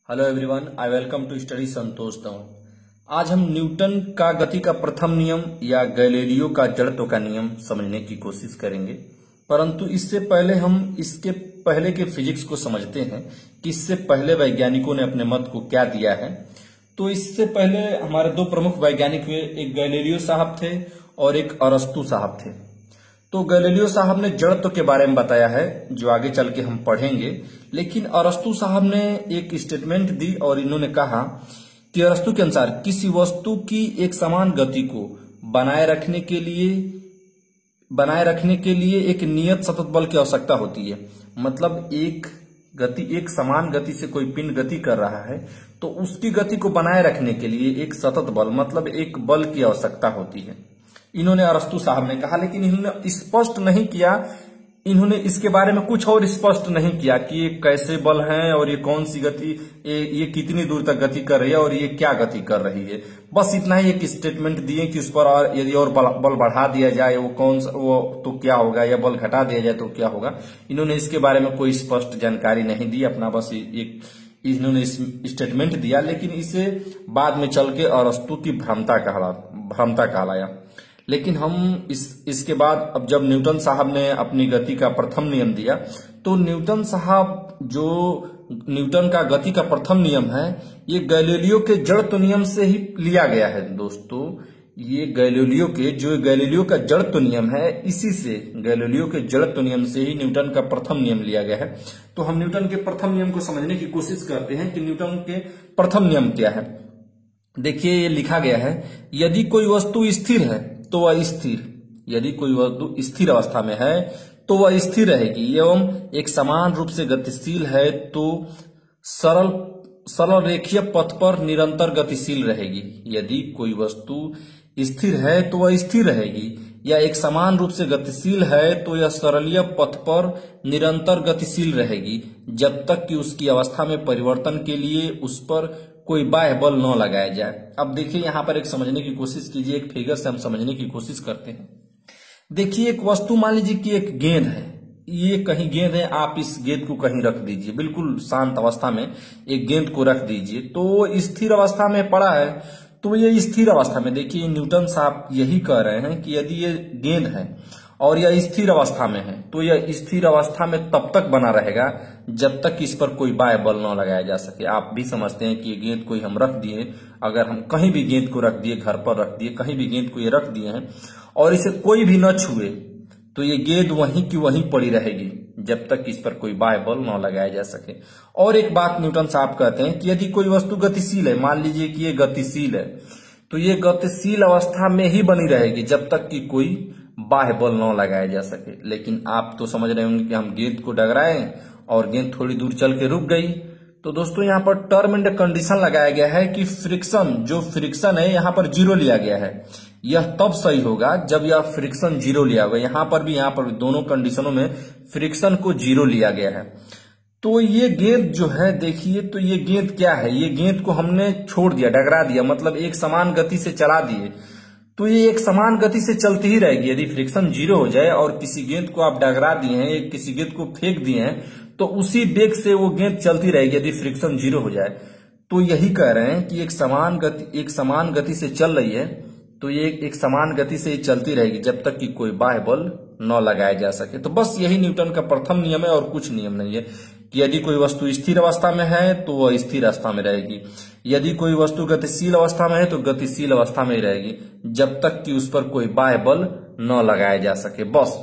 Hello everyone, I welcome to study Santosh Dau. आज हम Newton का गति का प्रथम नियम या गैलीलियो का जड़त्व का नियम समझने की कोशिश करेंगे। परंतु इससे पहले हम इसके पहले के फिजिक्स को समझते हैं कि इससे पहले वैज्ञानिकों ने अपने मत को क्या दिया है। तो इससे पहले हमारे दो प्रमुख वैज्ञानिक हुए, एक गैलीलियो साहब थे और एक अरस्तु साहब थे। तो गैलीलियो साहब ने जड़त्व के बारे में बताया है जो आगे चल के हम पढ़ेंगे, लेकिन अरस्तु साहब ने एक स्टेटमेंट दी और इन्होंने कहा कि अरस्तु के अनुसार किसी वस्तु की एक समान गति को बनाए रखने के लिए एक नियत सतत बल की आवश्यकता होती है। मतलब एक समान गति से कोई पिंड गति कर रहा है तो उसकी गति को बनाए रखने के लिए एक सतत बल मतलब एक बल की आवश्यकता होती है, इन्होंने अरस्तु साहब ने कहा। लेकिन इन्होंने स्पष्ट नहीं किया, इन्होंने इसके बारे में कुछ और स्पष्ट नहीं किया कि ये कैसे बल हैं और ये कौन सी गति, ये कितनी दूर तक गति कर रही है और ये क्या गति कर रही है। बस इतना ही एक स्टेटमेंट दिए कि उस पर यदि और बल बढ़ा दिया जाए वो तो क्या होगा, या बल घटा दिया जाए तो क्या होगा। इन्होंने इसके बारे में कोई स्पष्ट जानकारी नहीं दी, अपना बस इन्होंने स्टेटमेंट दिया। लेकिन इसे बाद में चल के अरस्तु की भ्रामता कहलाया। लेकिन हम इसके बाद अब जब न्यूटन साहब ने अपनी गति का प्रथम नियम दिया, तो न्यूटन साहब जो न्यूटन का गति का प्रथम नियम है ये गैलीलियो के जड़त्व नियम से ही लिया गया है। दोस्तों, ये गैलीलियो का जड़त्व नियम है, इसी से गैलीलियो के जड़त्व नियम से ही न्यूटन का प्रथम नियम लिया गया है। तो हम न्यूटन के प्रथम नियम को समझने की कोशिश करते हैं कि न्यूटन के प्रथम नियम क्या है। देखिए, ये लिखा गया है, यदि कोई वस्तु स्थिर है तो वह स्थिर, यदि कोई वस्तु स्थिर अवस्था में है तो वह स्थिर रहेगी, एवं एक समान रूप से गतिशील है तो सरल रेखीय पथ पर निरंतर गतिशील रहेगी। यदि कोई वस्तु स्थिर है तो वह स्थिर रहेगी, या एक समान रूप से गतिशील है तो यह सरलीय पथ पर निरंतर गतिशील रहेगी, जब तक कि उसकी अवस्था में परिवर्तन के लिए उस पर कोई बाह्य बल न लगाया जाए। अब देखिए, यहां पर एक समझने की कोशिश कीजिए, एक फिगर से हम समझने की कोशिश करते हैं। देखिए, एक वस्तु मान लीजिए कि एक गेंद है, ये कहीं गेंद है, आप इस गेंद को कहीं रख दीजिए, बिल्कुल शांत अवस्था में एक गेंद को रख दीजिए, तो स्थिर अवस्था में पड़ा है। तो ये स्थिर अवस्था में, देखिए न्यूटन साहब यही कह रहे हैं कि यदि ये गेंद है और यह स्थिर अवस्था में है तो यह स्थिर अवस्था में तब तक बना रहेगा जब तक इस पर कोई बाह्य बल न लगाया जा सके। आप भी समझते हैं कि ये गेंद कोई हम रख दिए, अगर हम कहीं भी गेंद को रख दिए, घर पर रख दिए, कहीं भी गेंद को ये रख दिए हैं और इसे कोई भी न छुए, तो ये गेंद वहीं की वहीं पड़ी रहेगी जब तक इस पर कोई बाह्य बल न लगाया जा सके। और एक बात न्यूटन साहब कहते हैं कि यदि कोई वस्तु गतिशील है, मान लीजिए कि ये गतिशील है, तो ये गतिशील अवस्था में ही बनी रहेगी जब तक कि कोई बाह्य बल न लगाया जा सके। लेकिन आप तो समझ रहे होंगे कि हम गेंद को डगराए और गेंद थोड़ी दूर चल के रुक गई। तो दोस्तों, यहाँ पर टर्म एंड कंडीशन लगाया गया है कि फ्रिक्शन है यहाँ पर जीरो लिया गया है। यह तब सही होगा जब यह फ्रिक्शन जीरो लिया होगा। यहाँ पर भी दोनों कंडीशनों में फ्रिक्शन को जीरो लिया गया है। तो ये गेंद जो है, देखिए, तो ये गेंद क्या है, ये गेंद को हमने छोड़ दिया, डगरा दिया, मतलब एक समान गति से चला दिए, तो ये एक समान गति से चलती ही रहेगी। यदि फ्रिक्शन जीरो हो जाए और किसी गेंद को आप डगरा दिए हैं, किसी गेंद को फेंक दिए हैं, तो उसी वेग से वो गेंद चलती रहेगी यदि फ्रिक्शन जीरो हो जाए। तो यही कह रहे हैं कि एक समान गति से चल रही है, तो ये एक समान गति से ही चलती रहेगी जब तक कि कोई बाह्य बल न लगाया जा सके। तो बस यही न्यूटन का प्रथम नियम है और कुछ नियम नहीं है कि यदि कोई वस्तु स्थिर अवस्था में है तो वह स्थिर अवस्था में रहेगी, यदि कोई वस्तु गतिशील अवस्था में है तो गतिशील अवस्था में ही रहेगी जब तक कि उस पर कोई बाह्य बल न लगाया जा सके। बस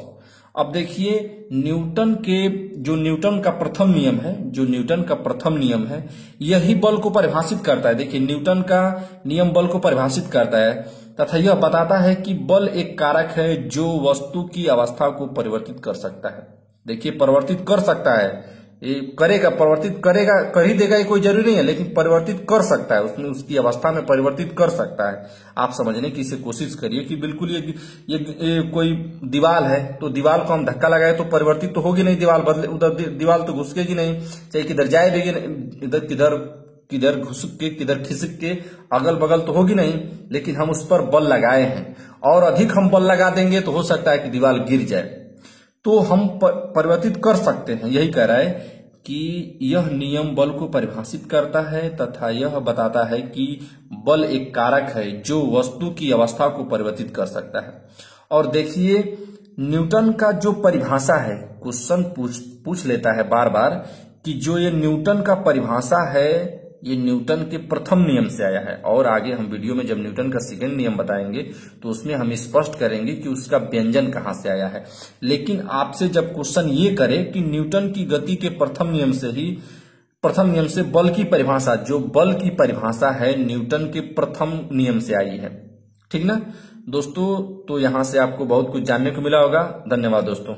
अब देखिए, न्यूटन का प्रथम नियम है, यही बल को परिभाषित करता है। देखिए, न्यूटन का नियम बल को परिभाषित करता है तथा यह बताता है कि बल एक कारक है जो वस्तु की अवस्था को परिवर्तित कर सकता है। देखिए, परिवर्तित कर सकता है, परिवर्तित करेगा, कर ही देगा ये कोई जरूरी नहीं है, लेकिन परिवर्तित कर सकता है, उसमें उसकी अवस्था में परिवर्तित कर सकता है। आप समझने की इसे कोशिश करिए कि बिल्कुल ये कोई दीवार है, तो दीवार को हम धक्का लगाए तो परिवर्तित तो होगी नहीं, दीवार बदले, उधर दीवार तो घुसकेगी नहीं, चाहे किधर जाएगी, इधर किधर घुसक के किधर खिसक के अगल बगल तो होगी नहीं। लेकिन हम उस पर बल लगाए हैं और अधिक हम बल लगा देंगे तो हो सकता है कि दीवार गिर जाए, तो हम परिवर्तित कर सकते हैं। यही कह रहा है कि यह नियम बल को परिभाषित करता है तथा यह बताता है कि बल एक कारक है जो वस्तु की अवस्था को परिवर्तित कर सकता है। और देखिए न्यूटन का जो परिभाषा है, क्वेश्चन पूछ लेता है बार बार कि जो ये न्यूटन का परिभाषा है ये न्यूटन के प्रथम नियम से आया है। और आगे हम वीडियो में जब न्यूटन का सेकंड नियम बताएंगे तो उसमें हम स्पष्ट करेंगे कि उसका व्यंजन कहां से आया है। लेकिन आपसे जब क्वेश्चन ये करे कि न्यूटन की गति के प्रथम नियम से बल की परिभाषा, जो बल की परिभाषा है न्यूटन के प्रथम नियम से आई है। ठीक ना दोस्तों, तो यहां से आपको बहुत कुछ जानने को मिला होगा। धन्यवाद दोस्तों।